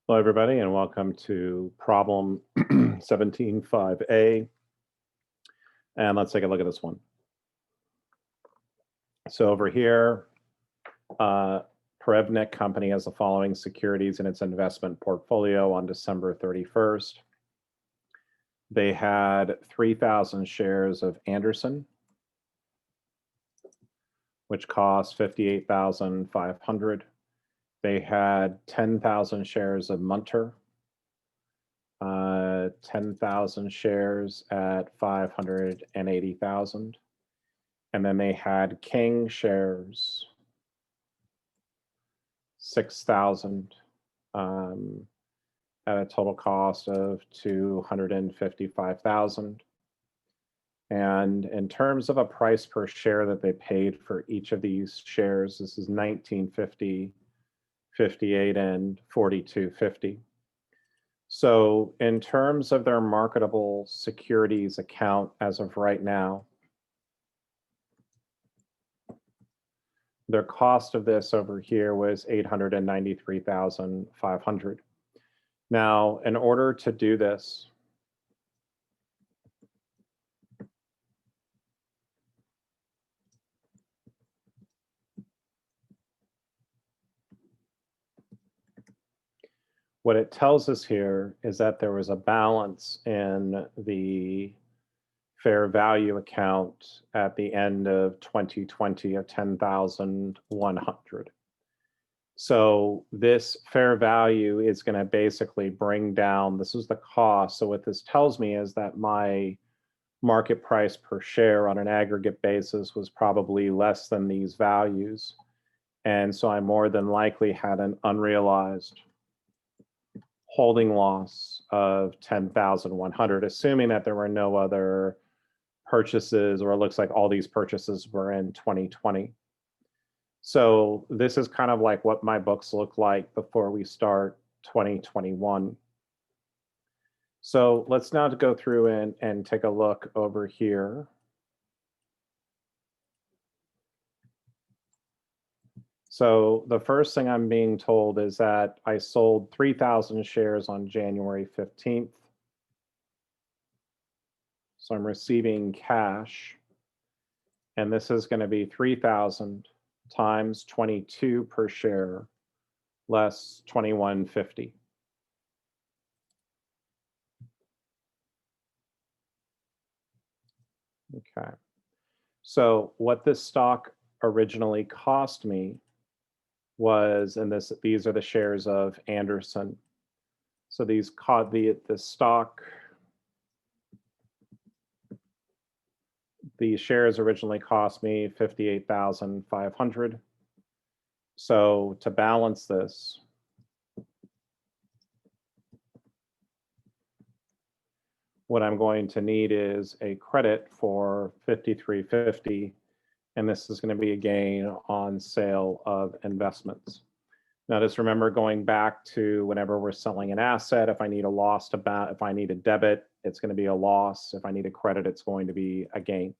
Hello, everybody, and welcome to problem 17.5a. And let's take a look at this one. So over here, Perevnik Company has the following securities in its investment portfolio on December 31st. They had 3,000 shares of Anderson, which cost 58,500. They had 10,000 shares of Munter, 10,000 shares at 580,000. And then they had King shares, 6,000 at a total cost of 255,000. And in terms of a price per share that they paid for each of these shares, this is 19.50, 58, and 42.50. So in terms of their marketable securities account as of right now, their cost of this over here was 893,500. Now, in order to do this, what it tells us here is that there was a balance in the fair value account at the end of 2020 of 10,100. So this fair value is going to basically bring down, this is the cost. So what this tells me is that my market price per share on an aggregate basis was probably less than these values. And so I more than likely had an unrealized holding loss of 10,100, assuming that there were no other purchases, or it looks like all these purchases were in 2020. So this is kind of like what my books look like before we start 2021. So let's now go through and take a look over here. So the first thing I'm being told is that I sold 3,000 shares on January 15th. So I'm receiving cash, and this is going to be 3,000 times 22 per share less 21.50. Okay. So what this stock originally cost me was, and these are the shares of Anderson. So these caught the stock. The shares originally cost me 58,500. So to balance this, what I'm going to need is a credit for 53.50, and this is going to be a gain on sale of investments. Now just remember, going back to whenever we're selling an asset, if I need a loss if I need a debit, it's going to be a loss. If I need a credit, it's going to be a gain.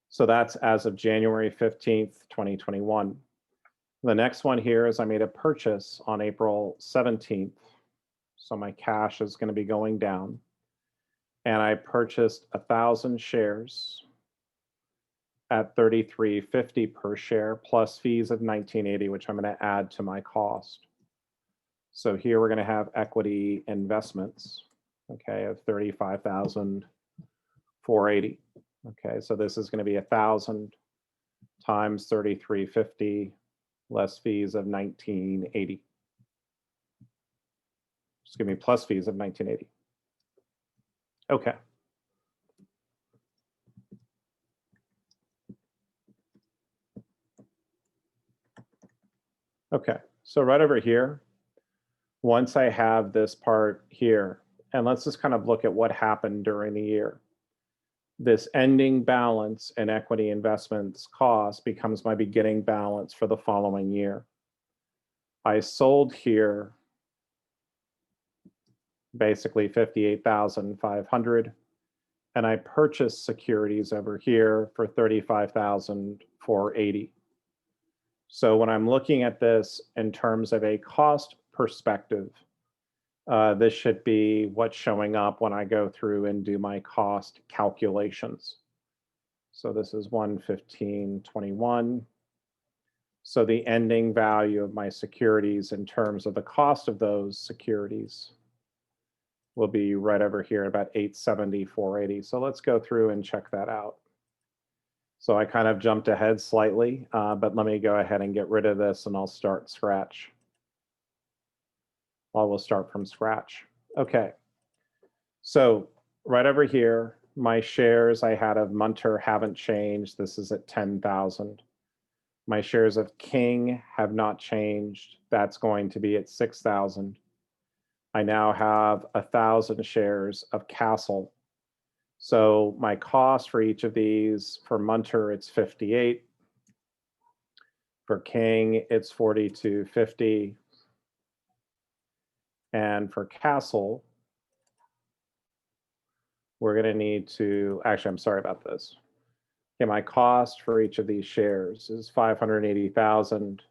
So that's as of January 15th, 2021. The next one here is I made a purchase on April 17th. So my cash is going to be going down. And I purchased 1,000 shares at 33.50 per share plus fees of 19.80, which I'm going to add to my cost. So here we're going to have equity investments, okay, of 35,480. Okay, so this is going to be 1,000 times 33.50 less fees of 19.80. Excuse me, plus fees of 19.80. Okay. Okay, so right over here, once I have this part here, and let's just kind of look at what happened during the year. This ending balance in equity investments cost becomes my beginning balance for the following year. I sold here basically 58,500, and I purchased securities over here for 35,480. So when I'm looking at this in terms of a cost perspective, this should be what's showing up when I go through and do my cost calculations. So this is 115.21. So the ending value of my securities in terms of the cost of those securities will be right over here, about 870.480. So let's go through and check that out. So I kind of jumped ahead slightly, but let me go ahead and get rid of this and I'll start scratch. Well, we'll start from scratch. Okay. So right over here, my shares I had of Munter haven't changed. This is at 10,000. My shares of King have not changed. That's going to be at 6,000. I now have 1,000 shares of Castle. So my cost for each of these, for Munter, it's 58. For King, it's 42.50. And for Castle, we're going to need to, actually, I'm sorry about this. Okay, my cost for each of these shares is 580,000,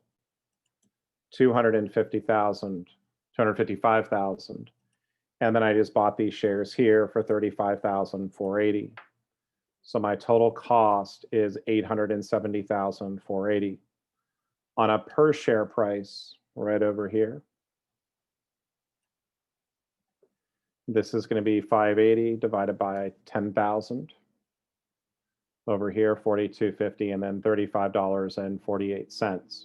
250,000, 255,000. And then I just bought these shares here for 35,480. So my total cost is 870,480. On a per share price, right over here, this is going to be 580 divided by 10,000. Over here, 42.50, and then $35.48.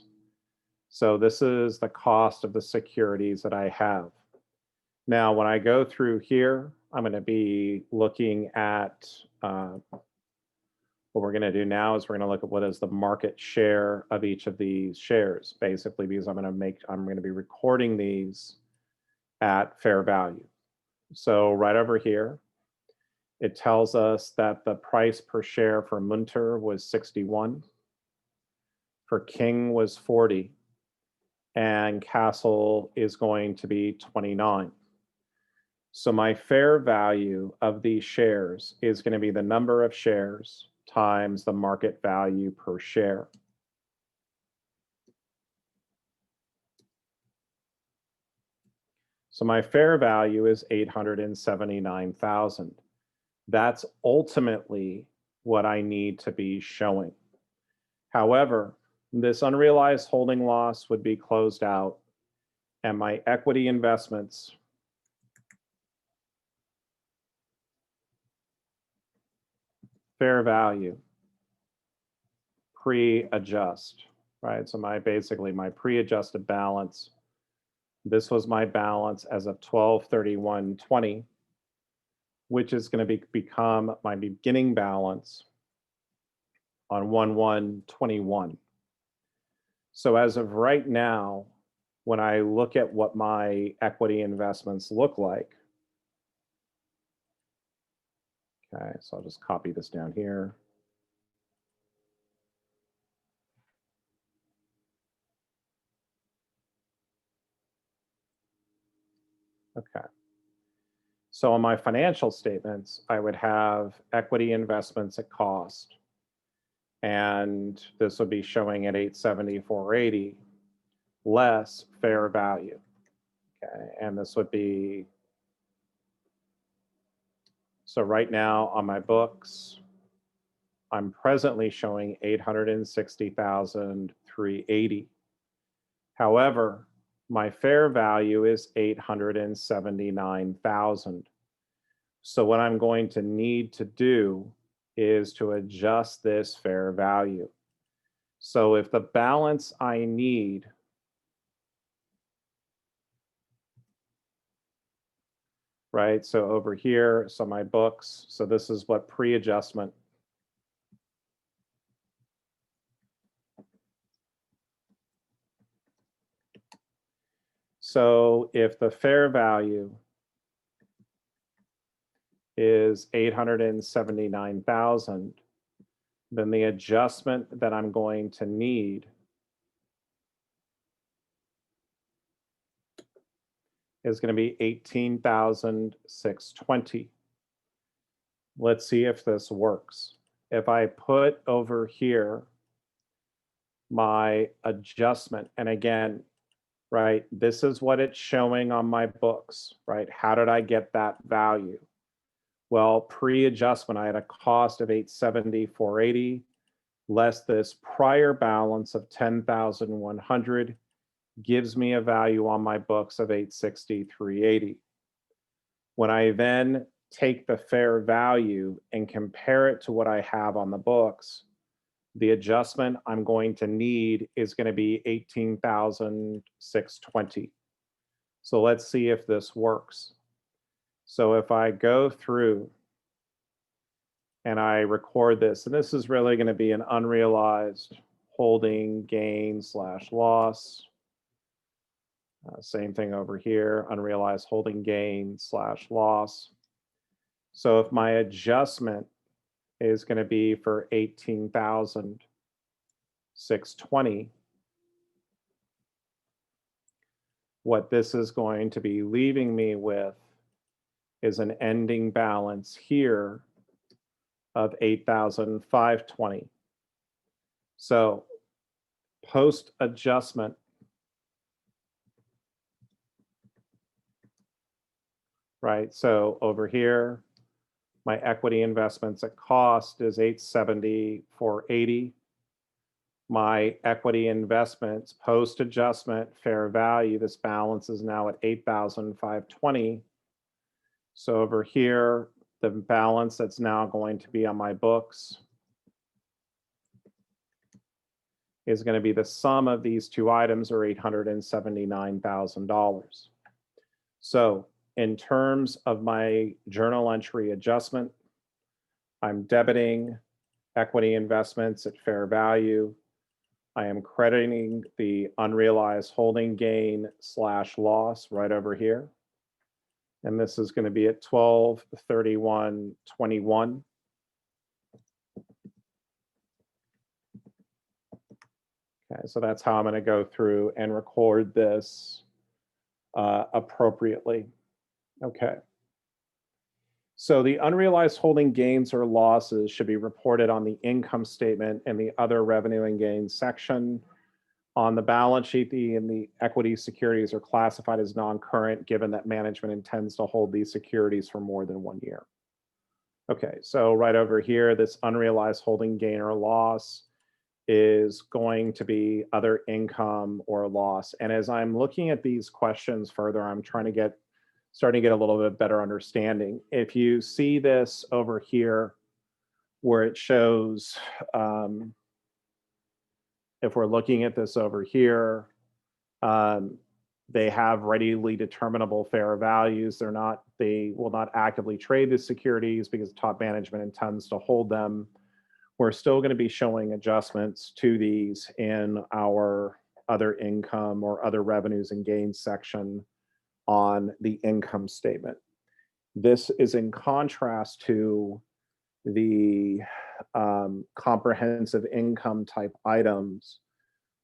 So this is the cost of the securities that I have. Now, when I go through here, I'm going to be looking at what we're going to do now is we're going to look at what is the market share of each of these shares, basically, because I'm going to be recording these at fair value. So right over here, it tells us that the price per share for Munter was 61, for King was 40, and Castle is going to be 29. So my fair value of these shares is going to be the number of shares times the market value per share. So my fair value is 879,000. That's ultimately what I need to be showing. However, this unrealized holding loss would be closed out, and my equity investments fair value pre-adjust, right? So basically my pre-adjusted balance, this was my balance as of 12/31/20, which is going to become my beginning balance on 1/1/21. So as of right now, when I look at what my equity investments look like, okay, so I'll just copy this down here. Okay. So on my financial statements, I would have equity investments at cost, and this would be showing at 870,480 less fair value. Okay, and this would be, so right now on my books, I'm presently showing 860,380. However, my fair value is 879,000. So what I'm going to need to do is to adjust this fair value. So if the balance I need right, so over here, so my books, so this is what pre-adjustment. So if the fair value is 879,000, then the adjustment that I'm going to need is going to be 18,620. Let's see if this works. If I put over here my adjustment, and again, right? This is what it's showing on my books, right? How did I get that value? Well, pre-adjustment, I had a cost of 870, 480, less this prior balance of 10,100 gives me a value on my books of 860, 380. When I then take the fair value and compare it to what I have on the books, the adjustment I'm going to need is going to be 18,620. So let's see if this works. So if I go through and I record this, and this is really going to be an unrealized holding gain slash loss. Same thing over here, unrealized holding gain slash loss. So if my adjustment is going to be for 18,620, what this is going to be leaving me with is an ending balance here of 8,520. So post adjustment, right? So over here, my equity investments at cost is 870, 480. My equity investments post adjustment fair value, this balance is now at 8,520. So over here, the balance that's now going to be on my books is going to be the sum of these two items, or $879,000. So in terms of my journal entry adjustment, I'm debiting equity investments at fair value. I am crediting the unrealized holding gain slash loss right over here. And this is going to be at 12/31/21. Okay, so that's how I'm going to go through and record this appropriately. Okay. So the unrealized holding gains or losses should be reported on the income statement in the other revenue and gains section. On the balance sheet, the equity securities are classified as non-current, given that management intends to hold these securities for more than 1 year. Okay, so right over here, this unrealized holding gain or loss is going to be other income or loss. And as I'm looking at these questions further, I'm starting to get a little bit better understanding. If you see this over here, where it shows, if we're looking at this over here, they have readily determinable fair values. They will not actively trade the securities because top management intends to hold them. We're still going to be showing adjustments to these in our other income or other revenues and gains section on the income statement. This is in contrast to the comprehensive income type items,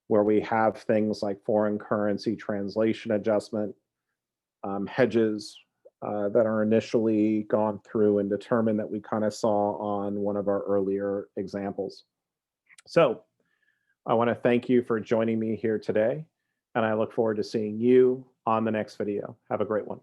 where we have things like foreign currency translation adjustment, hedges that are initially gone through and determined, that we kind of saw on one of our earlier examples. So I want to thank you for joining me here today, and I look forward to seeing you on the next video. Have a great one.